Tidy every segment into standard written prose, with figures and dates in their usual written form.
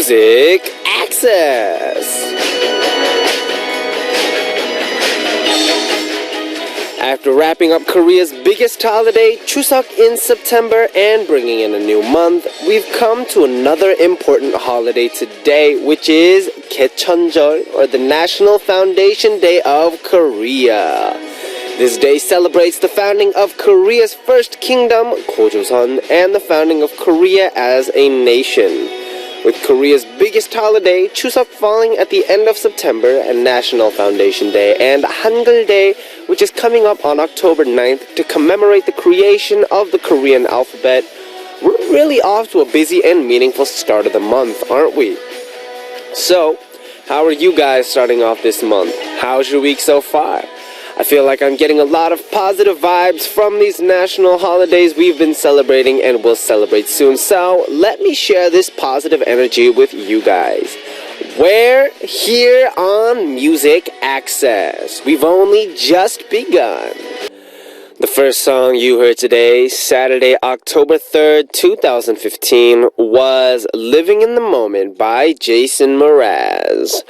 Music Access. After wrapping up Korea's biggest holiday, Chuseok, in September and bringing in a new month, we've come to another important holiday today, which is Gaechonjeol, or the National Foundation Day of Korea. This day celebrates the founding of Korea's first kingdom, Gojoseon, and the founding of Korea as a nation. With Korea's biggest holiday, Chuseok, falling at the end of September, and National Foundation Day, and Hangul Day, which is coming up on October 9th to commemorate the creation of the Korean alphabet, we're really off to a busy and meaningful start of the month, aren't we? So, how are you guys starting off this month? How's your week so far? I feel like I'm getting a lot of positive vibes from these national holidays we've been celebrating and will celebrate soon. So let me share this positive energy with you guys. We're here on Music Access. We've only just begun. The first song you heard today, Saturday, October 3rd, 2015, was Living in the Moment by Jason Mraz.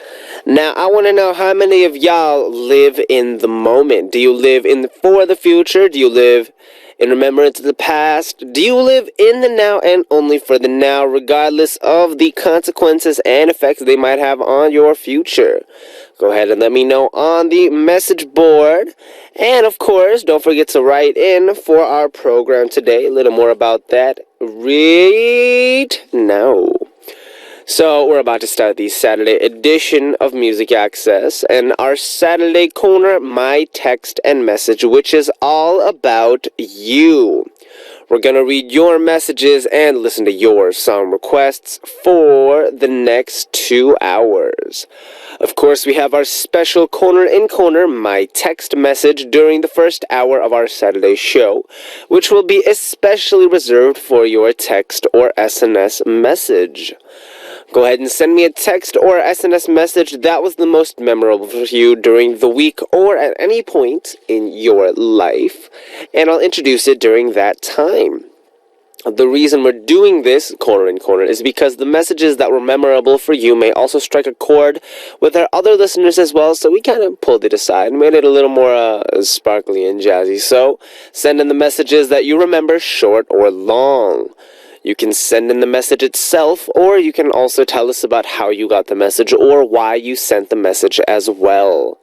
Now, I want to know how many of y'all live in the moment. Do you live for the future? Do you live in remembrance of the past? Do you live in the now and only for the now, regardless of the consequences and effects they might have on your future? Go ahead and let me know on the message board. And of course, don't forget to write in for our program today. A little more about that right now. So we're about to start the Saturday edition of Music Access and our Saturday corner, My Text and Message, which is all about you. We're going to read your messages and listen to your song requests for the next 2 hours. Of course, we have our special corner in corner, My Text Message, during the first hour of our Saturday show, which will be especially reserved for your text or SNS message. Go ahead and send me a text or SNS message that was the most memorable for you during the week or at any point in your life, and I'll introduce it during that time. The reason we're doing this corner in corner is because the messages that were memorable for you may also strike a chord with our other listeners as well, so we kind of pulled it aside and made it a little more sparkly and jazzy. So send in the messages that you remember, short or long. You can send in the message itself, or you can also tell us about how you got the message or why you sent the message as well.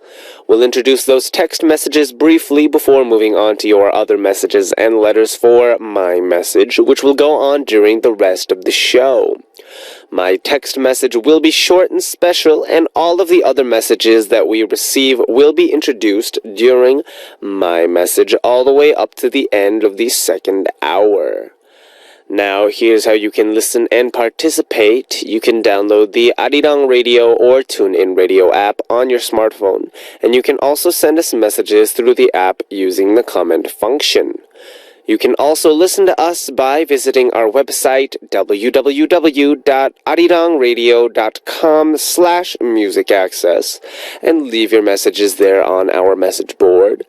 We'll introduce those text messages briefly before moving on to your other messages and letters for My Message, which will go on during the rest of the show. My text message will be short and special, and all of the other messages that we receive will be introduced during My Message all the way up to the end of the second hour. Now, here's how you can listen and participate. You can download the Arirang Radio or TuneIn Radio app on your smartphone, and you can also send us messages through the app using the comment function. You can also listen to us by visiting our website, www.arirangradio.com/musicaccess, and leave your messages there on our message board.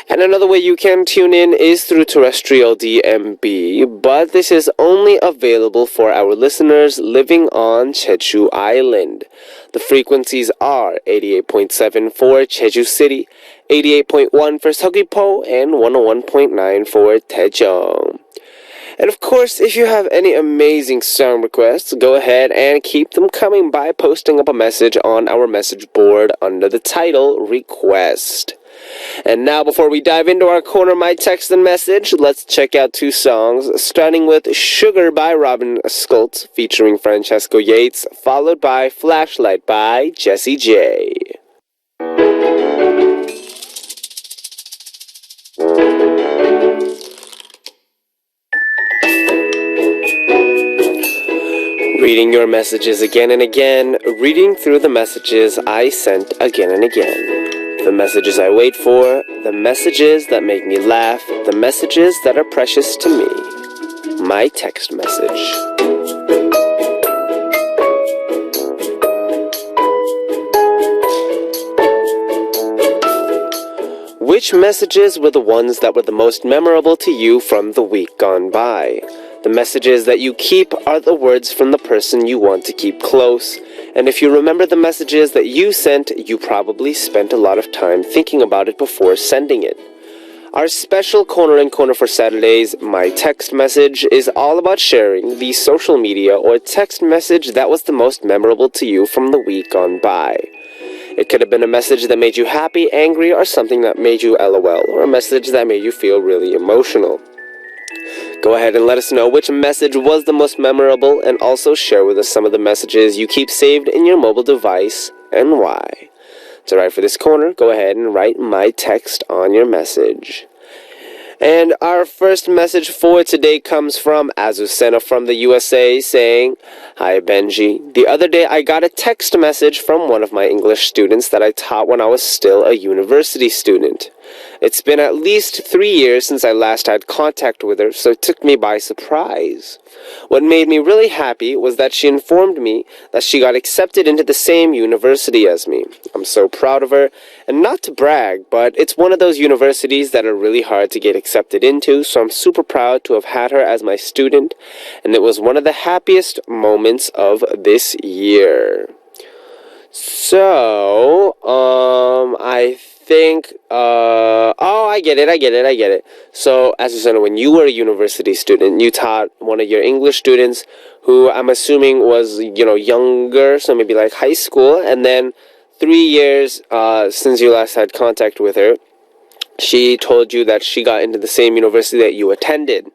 And another way you can tune in is through terrestrial DMB, but this is only available for our listeners living on Jeju Island. The frequencies are 88.7 for Jeju City, 88.1 for Seogwipo, and 101.9 for Daejeon. And of course, if you have any amazing song requests, go ahead and keep them coming by posting up a message on our message board under the title Request. And now, before we dive into our corner, My Text and Message, let's check out 2 songs, starting with Sugar by Robin Schultz featuring Francesco Yates, followed by Flashlight by Jessie J. Reading your messages again and again, reading through the messages I sent again and again. The messages I wait for, the messages that make me laugh, the messages that are precious to me. My text message. Which messages were the ones that were the most memorable to you from the week gone by? The messages that you keep are the words from the person you want to keep close. And if you remember the messages that you sent, you probably spent a lot of time thinking about it before sending it. Our special Corner and Corner for Saturdays, My Text Message, is all about sharing the social media or text message that was the most memorable to you from the week gone by. It could have been a message that made you happy, angry, or something that made you LOL, or a message that made you feel really emotional. Go ahead and let us know which message was the most memorable, and also share with us some of the messages you keep saved in your mobile device and why. To write for this corner, go ahead and write My Text on your message. And our first message for today comes from Azucena from the USA saying, "Hi Benji, the other day I got a text message from one of my English students that I taught when I was still a university student. It's been at least 3 years since I last had contact with her, so it took me by surprise. What made me really happy was that she informed me that she got accepted into the same university as me. I'm so proud of her, and not to brag, but it's one of those universities that are really hard to get accepted into, so I'm super proud to have had her as my student, and it was one of the happiest moments of this year." So, I think, I get it. So, as you said, when you were a university student, you taught one of your English students who I'm assuming was, younger, so maybe like high school, and then 3 years, since you last had contact with her, she told you that she got into the same university that you attended.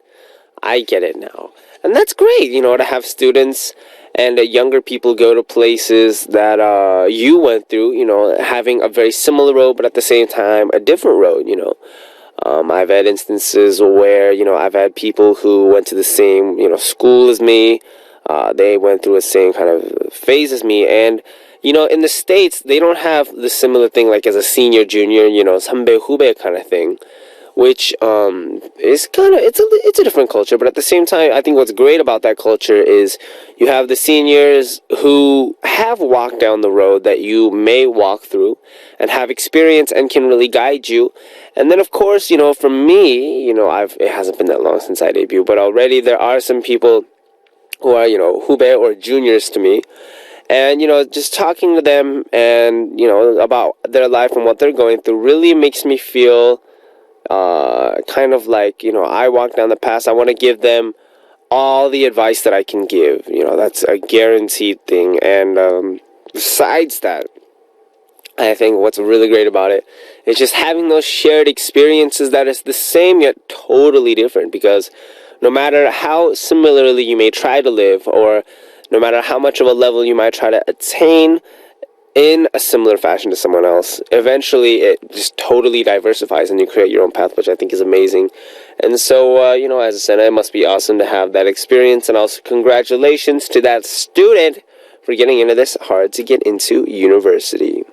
I get it now. And that's great, to have students and younger people go to places that you went through, having a very similar road, but at the same time, a different road, I've had instances where, I've had people who went to the same, school as me. They went through the same kind of phase as me. And, in the States, they don't have the similar thing like as a senior, junior, sambe hube kind of thing, which is kind of, it's a different culture. But at the same time, I think what's great about that culture is you have the seniors who have walked down the road that you may walk through and have experience and can really guide you. And then, of course, for me, it hasn't been that long since I debuted, but already there are some people who are, hube or juniors to me. And, just talking to them and, about their life and what they're going through really makes me feel kind of like, I walk down the path. I want to give them all the advice that I can give. That's a guaranteed thing. And besides that, I think what's really great about it is just having those shared experiences that is the same yet totally different. Because no matter how similarly you may try to live, or no matter how much of a level you might try to attain in a similar fashion to someone else, eventually it just totally diversifies and you create your own path, which I think is amazing. And so, as I said, it must be awesome to have that experience. And also congratulations to that student for getting into this hard to get into university.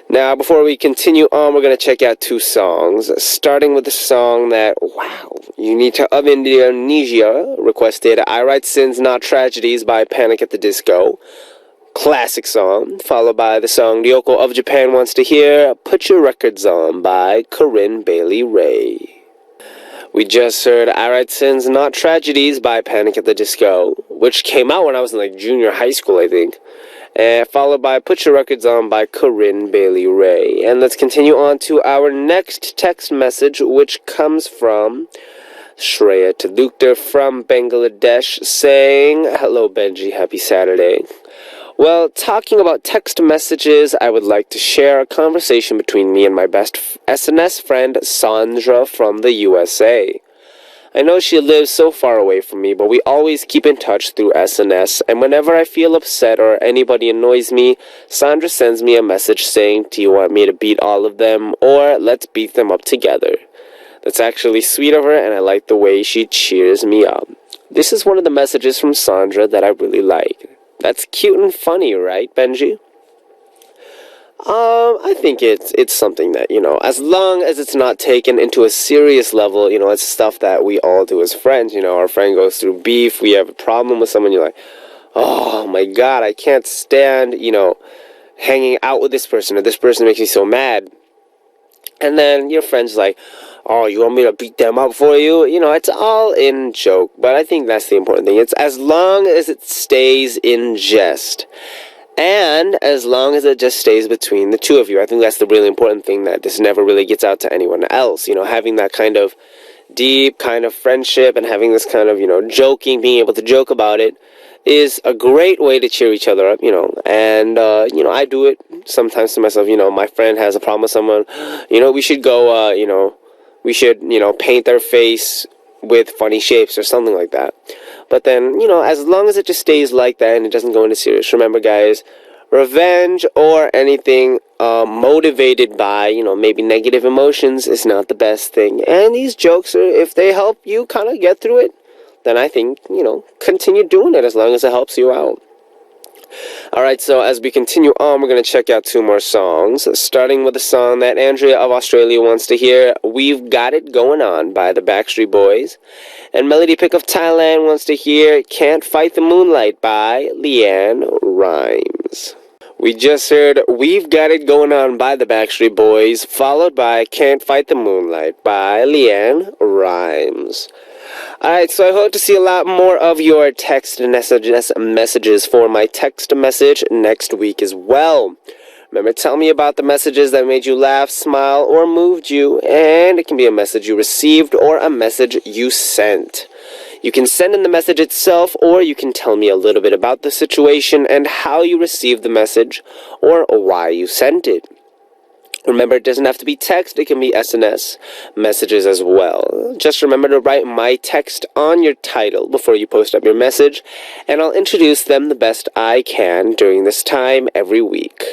Now, before we continue on, we're going to check out 2 songs, starting with the song that, Unita of Indonesia requested, I Write Sins Not Tragedies by Panic at the Disco. Classic song, followed by the song Ryoko of Japan Wants to Hear, Put Your Records On by Corinne Bailey Rae. We just heard I Write Sins Not Tragedies by Panic at the Disco, which came out when I was in junior high school, I think. And followed by Put Your Records On by Corinne Bailey Rae. And let's continue on to our next text message, which comes from Shreya Talukdar from Bangladesh saying, "Hello Benji, happy Saturday. Well, talking about text messages, I would like to share a conversation between me and my best SNS friend, Sandra from the USA. I know she lives so far away from me, but we always keep in touch through SNS, and whenever I feel upset or anybody annoys me, Sandra sends me a message saying, 'Do you want me to beat all of them?' or 'Let's beat them up together.' That's actually sweet of her, and I like the way she cheers me up. This is one of the messages from Sandra that I really like. That's cute and funny, right, Benji?" I think it's something that, as long as it's not taken into a serious level, it's stuff that we all do as friends. Our friend goes through beef, we have a problem with someone, you're like, oh my god, I can't stand, hanging out with this person, or this person makes me so mad. And then your friend's like, oh, you want me to beat them up for you? You know, it's all in joke, but I think that's the important thing. It's as long as it stays in jest. And as long as it just stays between the two of you. I think that's the really important thing, that this never really gets out to anyone else. You know, having that kind of deep kind of friendship and having this kind of, you know, joking, being able to joke about it is a great way to cheer each other up, you know. And, you know, I do it sometimes to myself. You know, my friend has a problem with someone. You know, we should go, you know, we should, you know, paint their face with funny shapes or something like that. But then, you know, as long as it just stays like that and it doesn't go into serious, remember, guys, revenge or anything motivated by, you know, maybe negative emotions is not the best thing. And these jokes, if they help you kind of get through it, then I think, you know, continue doing it as long as it helps you out. Alright, so as we continue on, we're going to check out 2 more songs, starting with a song that Andrea of Australia wants to hear, We've Got It Going On by the Backstreet Boys. And Melody Pick of Thailand wants to hear Can't Fight the Moonlight by Leanne Rimes. We just heard We've Got It Going On by the Backstreet Boys, followed by Can't Fight the Moonlight by Leanne Rimes. Alright, so I hope to see a lot more of your text messages for my text message next week as well. Remember, tell me about the messages that made you laugh, smile, or moved you, and it can be a message you received or a message you sent. You can send in the message itself, or you can tell me a little bit about the situation and how you received the message, or why you sent it. Remember, it doesn't have to be text, it can be SNS messages as well. Just remember to write my text on your title before you post up your message, and I'll introduce them the best I can during this time every week.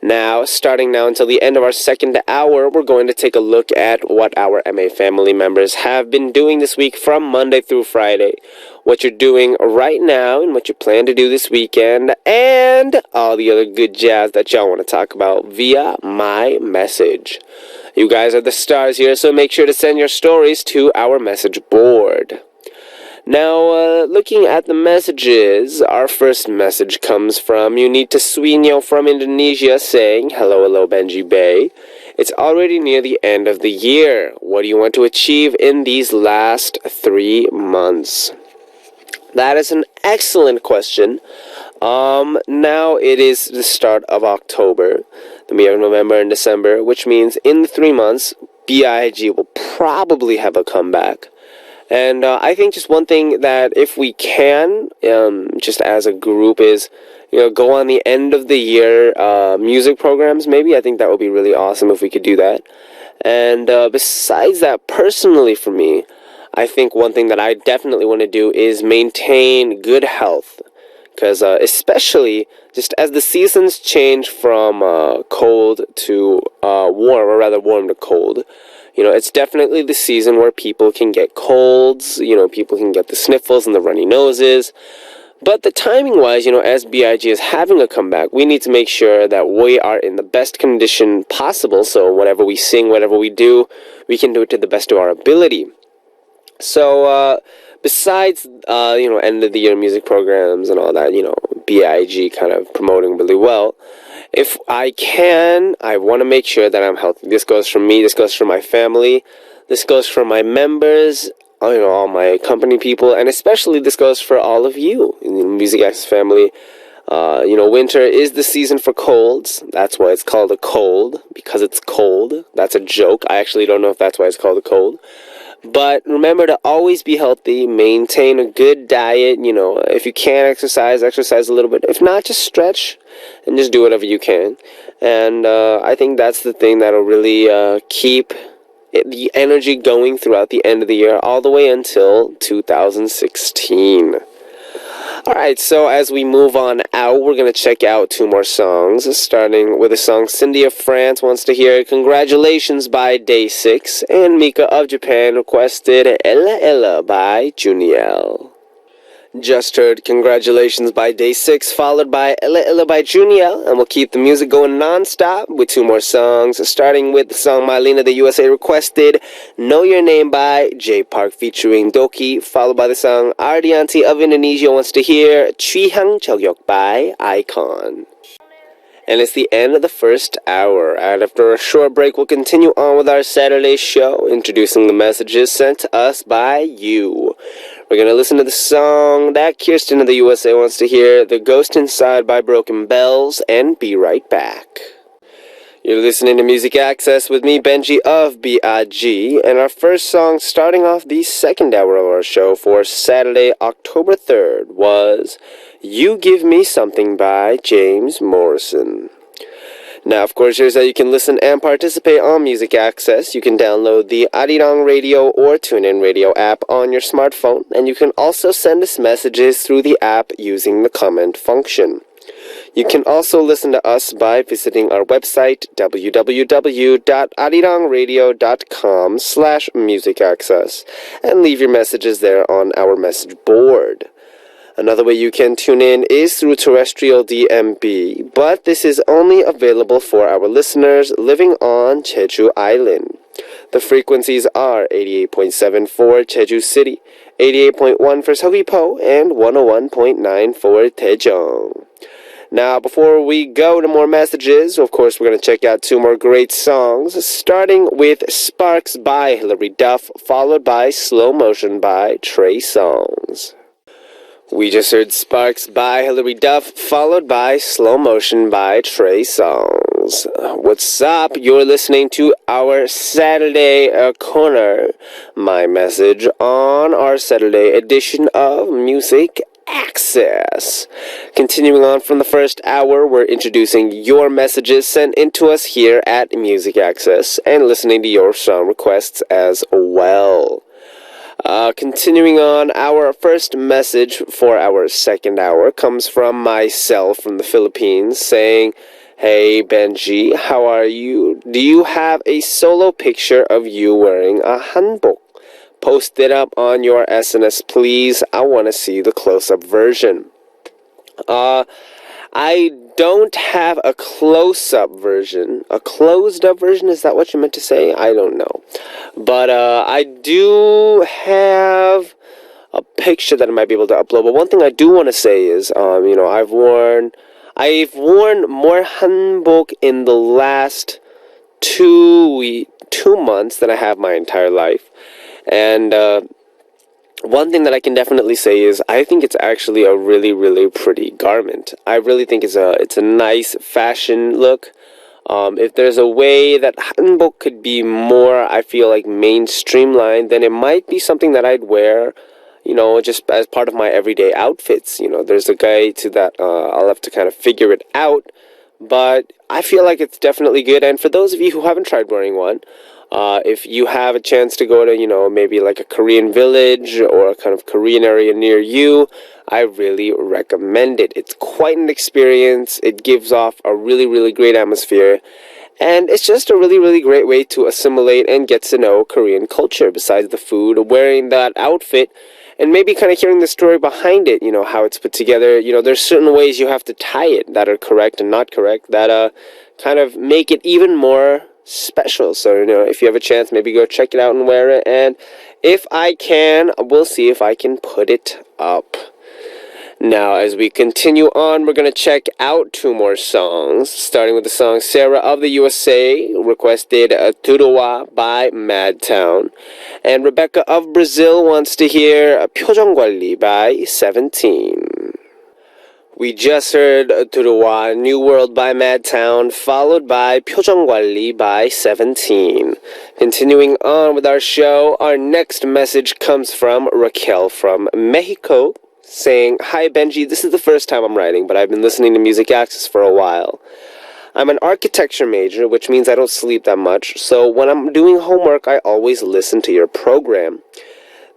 Now, starting now until the end of our second hour, we're going to take a look at what our MA family members have been doing this week from Monday through Friday, what you're doing right now and what you plan to do this weekend, and all the other good jazz that y'all want to talk about via my message. You guys are the stars here, so make sure to send your stories to our message board. Now, looking at the messages, our first message comes from Unita Swinyo from Indonesia saying, hello, Benji Bay. It's already near the end of the year. What do you want to achieve in these last 3 months? That is an excellent question. Now it is the start of October, then we have November and December, which means in the 3 months, BIG will probably have a comeback. And I think just one thing that if we can, just as a group, is, you know, go on the end of the year music programs, maybe. I think that would be really awesome if we could do that. And besides that, personally for me, I think one thing that I definitely want to do is maintain good health. Because especially just as the seasons change from cold to warm, or rather warm to cold, you know, it's definitely the season where people can get colds, you know, people can get the sniffles and the runny noses. But the timing-wise, you know, as BIG is having a comeback, we need to make sure that we are in the best condition possible. So whatever we sing, whatever we do, we can do it to the best of our ability. So, besides, you know, end-of-the-year music programs and all that, you know, BIG kind of promoting really well, if I can, I want to make sure that I'm healthy. This goes for me, this goes for my family, this goes for my members, you know, all my company people, and especially this goes for all of you in the Music Access family. You know, winter is the season for colds. That's why it's called a cold, because it's cold. That's a joke. I actually don't know if that's why it's called a cold. But remember to always be healthy, maintain a good diet, you know, if you can exercise a little bit. If not, just stretch and just do whatever you can. And I think that's the thing that'll really keep the energy going throughout the end of the year, all the way until 2016. Alright, so as we move on out, we're going to check out 2 more songs, starting with a song Cindy of France wants to hear Congratulations by Day 6, and Mika of Japan requested Ella Ella by Juniel. Just heard Congratulations by Day 6, followed by Ella Ella by Juniel, and we'll keep the music going non-stop with 2 more songs, starting with the song Marlena the USA requested, Know Your Name by J Park featuring Doki, followed by the song Ardianti of Indonesia wants to hear Chihang Chogyok by Icon. And it's the end of the first hour. And after a short break, we'll continue on with our Saturday show, introducing the messages sent to us by you. We're going to listen to the song that Kirsten of the USA wants to hear, The Ghost Inside by Broken Bells, and be right back. You're listening to Music Access with me, Benji of BIG, and our first song starting off the second hour of our show for Saturday, October 3rd was You Give Me Something by James Morrison. Now, of course, here's how you can listen and participate on Music Access. You can download the Arirang Radio or TuneIn Radio app on your smartphone, and you can also send us messages through the app using the comment function. You can also listen to us by visiting our website, www.arirangradio.com/musicaccess, and leave your messages there on our message board. Another way you can tune in is through terrestrial DMB, but this is only available for our listeners living on Jeju Island. The frequencies are 88.7 for Jeju City, 88.1 for Seogwipo, and 101.9 for Daejeong. Now, before we go to more messages, of course, we're going to check out two more great songs, starting with Sparks by Hilary Duff, followed by Slow Motion by Trey Songz. We just heard Sparks by Hilary Duff, followed by Slow Motion by Trey Songz. What's up? You're listening to our Saturday Corner, my message on our Saturday edition of Music Access. Continuing on from the first hour, we're introducing your messages sent in to us here at Music Access and listening to your song requests as well. Continuing on, our first message for our second hour comes from myself from the Philippines saying, Hey Benji, how are you? Do you have a solo picture of you wearing a hanbok? Post it up on your SNS, please. I want to see the close-up version. I don't have a close-up version. A closed-up version? Is that what you meant to say? I don't know. But I do have a picture that I might be able to upload. But one thing I do want to say is, I've worn more hanbok in the last 2 months than I have my entire life. And one thing that I can definitely say is I think it's actually a really, really pretty garment. I really think it's a nice fashion look. If there's a way that hanbok could be more, I feel like, mainstream line, then it might be something that I'd wear, just as part of my everyday outfits. There's a guide to that. I'll have to kind of figure it out. But I feel like it's definitely good. And for those of you who haven't tried wearing one, if you have a chance to go to, maybe like a Korean village or a kind of Korean area near you, I really recommend it. It's quite an experience. It gives off a really, really great atmosphere. And it's just a really, really great way to assimilate and get to know Korean culture besides the food. Wearing that outfit and maybe kind of hearing the story behind it, how it's put together. There's certain ways you have to tie it that are correct and not correct that kind of make it even more special. So, if you have a chance, maybe go check it out and wear it. And if I can, we'll see if I can put it up. Now, as we continue on, we're going to check out two more songs, starting with the song Sarah of the USA, requested Tudowa by Madtown. And Rebecca of Brazil wants to hear 표정관리 by 17. We just heard Tudowa, New World by Madtown, followed by 표정관리 by 17. Continuing on with our show, our next message comes from Raquel from Mexico, saying, Hi Benji, this is the first time I'm writing, but I've been listening to Music Access for a while. I'm an architecture major, which means I don't sleep that much, so when I'm doing homework, I always listen to your program.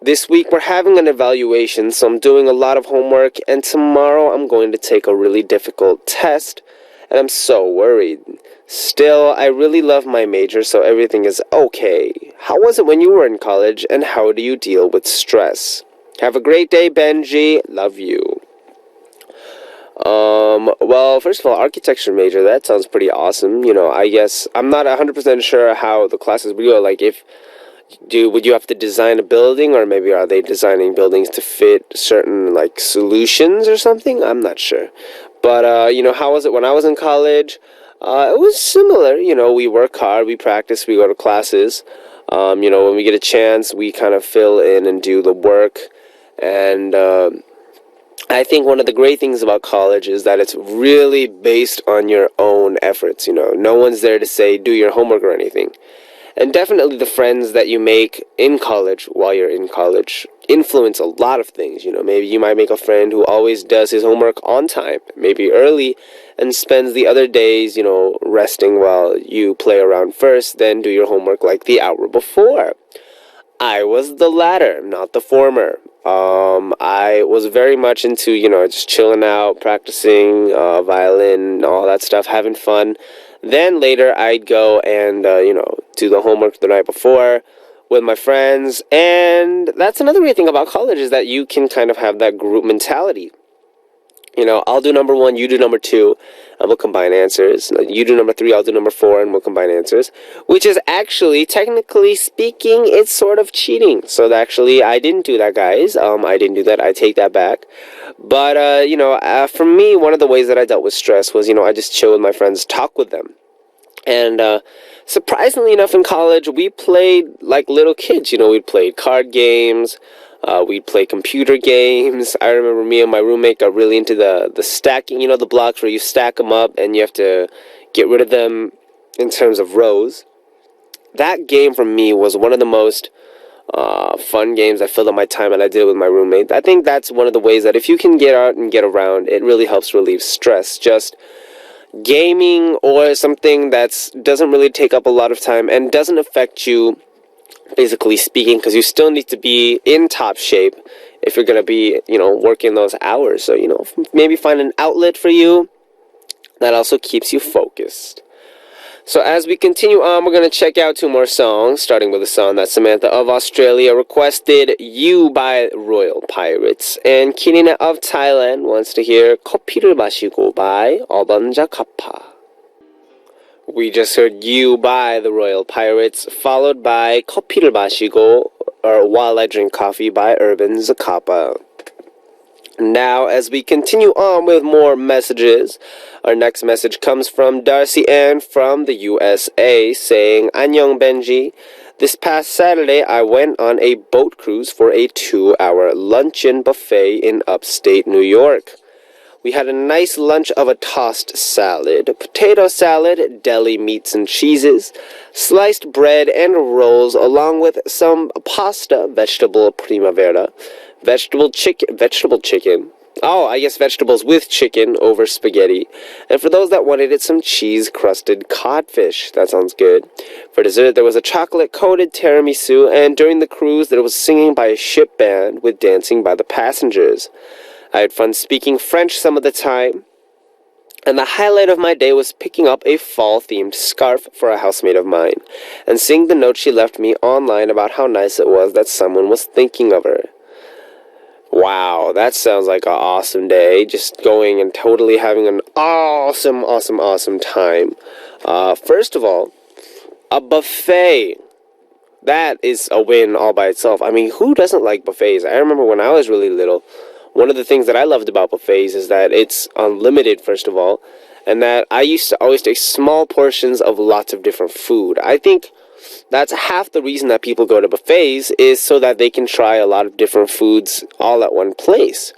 This week we're having an evaluation, so I'm doing a lot of homework, and tomorrow I'm going to take a really difficult test, and I'm so worried. Still, I really love my major, so everything is okay. How was it when you were in college, and how do you deal with stress? Have a great day, Benji. Love you. Well, first of all, architecture major, that sounds pretty awesome. I guess I'm not 100% sure how the classes would go. Like, would you have to design a building, or maybe are they designing buildings to fit certain, like, solutions or something? I'm not sure. But, how was it when I was in college? It was similar. We work hard, we practice, we go to classes. When we get a chance, we kind of fill in and do the work. And I think one of the great things about college is that it's really based on your own efforts. No one's there to say, do your homework or anything. And definitely the friends that you make in college while you're in college influence a lot of things. Maybe you might make a friend who always does his homework on time, maybe early, and spends the other days, resting while you play around first, then do your homework like the hour before. I was the latter, not the former. I was very much into, just chilling out, practicing violin, all that stuff, having fun. Then later I'd go and, do the homework the night before with my friends. And that's another great thing about college is that you can kind of have that group mentality. I'll do number one, you do number two, and we'll combine answers. You do number three, I'll do number four, and we'll combine answers. Which is actually, technically speaking, it's sort of cheating. So actually, I didn't do that, guys. I didn't do that. I take that back. But, for me, one of the ways that I dealt with stress was, I just chill with my friends, talk with them. And surprisingly enough, in college, we played like little kids. We played card games. We'd play computer games. I remember me and my roommate got really into the stacking, the blocks where you stack them up and you have to get rid of them in terms of rows. That game for me was one of the most fun games I filled up my time, and I did it with my roommate. I think that's one of the ways that if you can get out and get around, it really helps relieve stress. Just gaming or something that doesn't really take up a lot of time and doesn't affect you, basically speaking, because you still need to be in top shape if you're going to be, working those hours. So, maybe find an outlet for you that also keeps you focused. So as we continue on, we're going to check out two more songs, starting with a song that Samantha of Australia requested, You by Royal Pirates. And Kirina of Thailand wants to hear 커피를 마시고 by 어번자 카파. We just heard You by the Royal Pirates, followed by 커피를 마시고, or While I Drink Coffee by Urban Zacapa. Now, as we continue on with more messages, our next message comes from Darcy Ann from the USA saying, 안녕 Benji. This past Saturday, I went on a boat cruise for a 2-hour luncheon buffet in upstate New York. We had a nice lunch of a tossed salad, potato salad, deli meats and cheeses, sliced bread and rolls, along with some pasta, vegetable primavera, vegetable chicken. Oh, I guess vegetables with chicken over spaghetti. And for those that wanted it, some cheese-crusted codfish. That sounds good. For dessert, there was a chocolate-coated tiramisu, and during the cruise, there was singing by a ship band with dancing by the passengers. I had fun speaking French some of the time, and the highlight of my day was picking up a fall-themed scarf for a housemate of mine, and seeing the note she left me online about how nice it was that someone was thinking of her. Wow, that sounds like an awesome day. Just going and totally having an awesome time. First of all, a buffet. That is a win all by itself. I mean, who doesn't like buffets? I remember when I was really little, one of the things that I loved about buffets is that it's unlimited, first of all, and that I used to always take small portions of lots of different food. I think that's half the reason that people go to buffets is so that they can try a lot of different foods all at one place.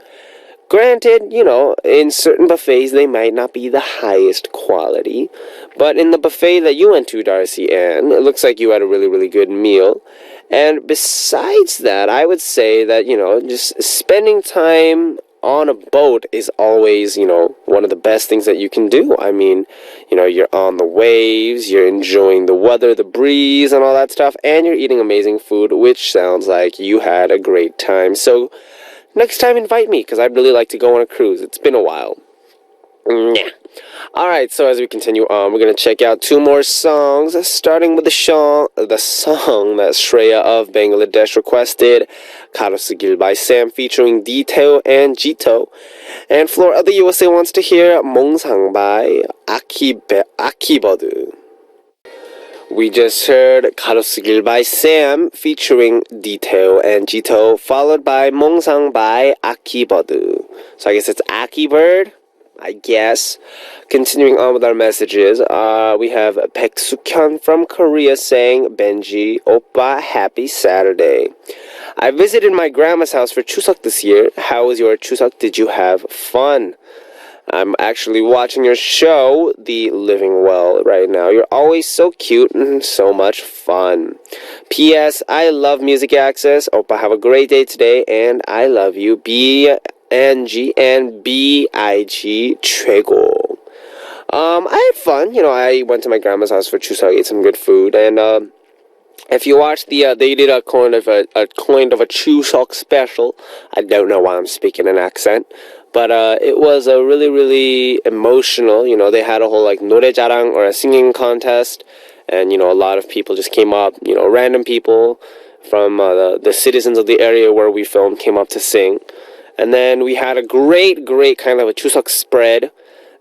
Granted, in certain buffets they might not be the highest quality, but in the buffet that you went to, Darcy Ann, it looks like you had a really, really good meal. And besides that, I would say that, just spending time on a boat is always, one of the best things that you can do. I mean, you're on the waves, you're enjoying the weather, the breeze, and all that stuff, and you're eating amazing food, which sounds like you had a great time. So, next time invite me, because I'd really like to go on a cruise. It's been a while. Yeah. Alright, so as we continue on, we're going to check out two more songs, starting with the song that Shreya of Bangladesh requested, Karosugil by Sam featuring Detail and Jito. And Floor of the USA wants to hear Mongsang by Akibodu. We just heard Karosugil by Sam featuring Detail and Jito, followed by Mongsang by Akibodu. So I guess it's Aki Bird. I guess. Continuing on with our messages, we have Baek Sukhyun from Korea saying, Benji, Oppa, happy Saturday. I visited my grandma's house for Chuseok this year. How was your Chuseok? Did you have fun? I'm actually watching your show, The Living Well, right now. You're always so cute and so much fun. P.S. I love Music Access. Oppa, have a great day today, and I love you. BNG and BIG 최고. I had fun. I went to my grandma's house for Chuseok, ate some good food, and if you watch they did a kind of a Chuseok special. I don't know why I'm speaking an accent, but it was a really, really emotional. They had a whole 노래자랑 or a singing contest, and a lot of people just came up. Random people from the citizens of the area where we filmed came up to sing, and then we had a great kind of a Chuseok spread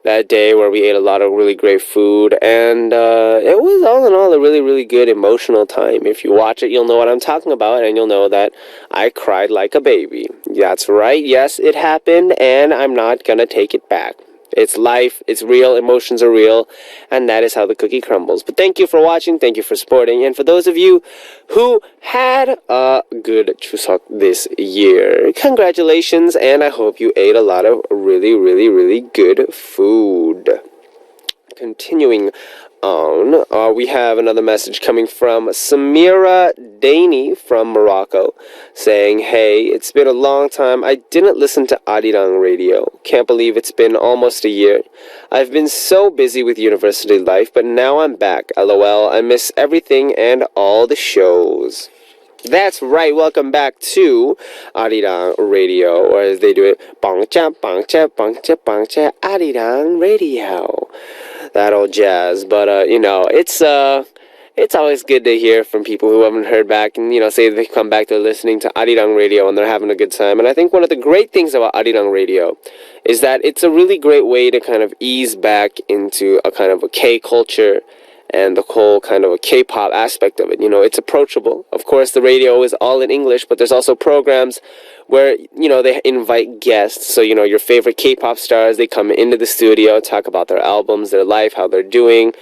that day where we ate a lot of really great food, and it was all in all a really, really good emotional time. If you watch it, you'll know what I'm talking about, and you'll know that I cried like a baby. That's right, yes, it happened, and I'm not gonna take it back. It's life, it's real, emotions are real, and that is how the cookie crumbles. But thank you for watching, thank you for supporting, and for those of you who had a good Chuseok this year, congratulations, and I hope you ate a lot of really, really, really good food. Continuing on, we have another message coming from Samira Dani from Morocco saying, hey, it's been a long time. I didn't listen to Arirang Radio. Can't believe it's been almost a year. I've been so busy with university life, but now I'm back. LOL, I miss everything and all the shows. That's right, welcome back to Arirang Radio, or as they do it, Bangcha, Bangcha, Bangcha, Bangcha, Arirang Radio. That old jazz, but it's always good to hear from people who haven't heard back and say they come back to listening to Arirang Radio and they're having a good time. And I think one of the great things about Arirang Radio is that it's a really great way to kind of ease back into a kind of a K culture and the whole kind of a K-pop aspect of it. It's approachable. Of course, the radio is all in English, but there's also programs where, they invite guests. So, your favorite K-pop stars, they come into the studio, talk about their albums, their life, how they're doing,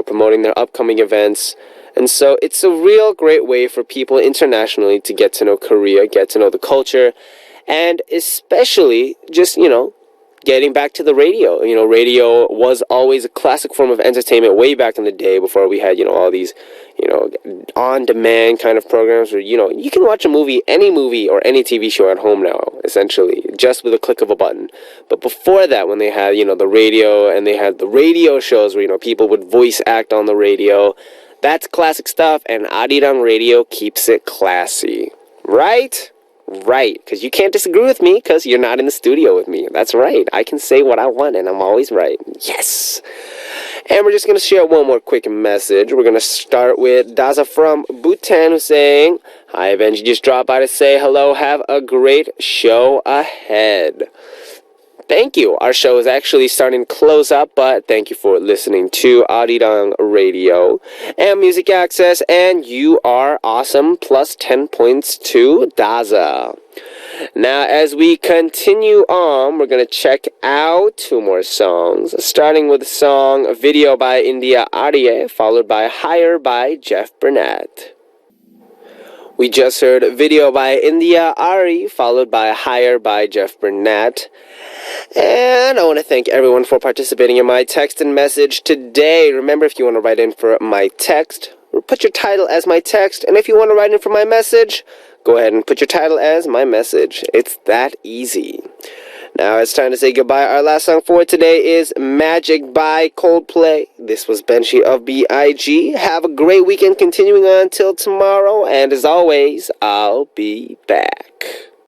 promoting their upcoming events. And so it's a real great way for people internationally to get to know Korea, get to know the culture, and especially just, getting back to the radio. Radio was always a classic form of entertainment way back in the day before we had, all these, on-demand kind of programs where, you can watch any movie or any TV show at home now, essentially, just with a click of a button. But before that, when they had, the radio and they had the radio shows where, people would voice act on the radio, that's classic stuff, and Arirang Radio keeps it classy. Right? Right, because you can't disagree with me because you're not in the studio with me. That's right, I can say what I want and I'm always right. Yes! And we're just going to share one more quick message. We're going to start with Daza from Bhutan who's saying, hi Benji, just dropped by to say hello, have a great show ahead. Thank you. Our show is actually starting to close up, but thank you for listening to Arirang Radio and Music Access, and you are awesome. Plus 10 points to Daza. Now, as we continue on, we're going to check out two more songs, starting with the song Video by India Arye, followed by Higher by Jeff Burnett. We just heard Video by India Ari, followed by Higher by Jeff Burnett. And I want to thank everyone for participating in my text and message today. Remember, if you want to write in for my text, put your title as my text. And if you want to write in for my message, go ahead and put your title as my message. It's that easy. Now it's time to say goodbye. Our last song for today is Magic by Coldplay. This was Benji of B.I.G. Have a great weekend continuing on till tomorrow. And as always, I'll be back.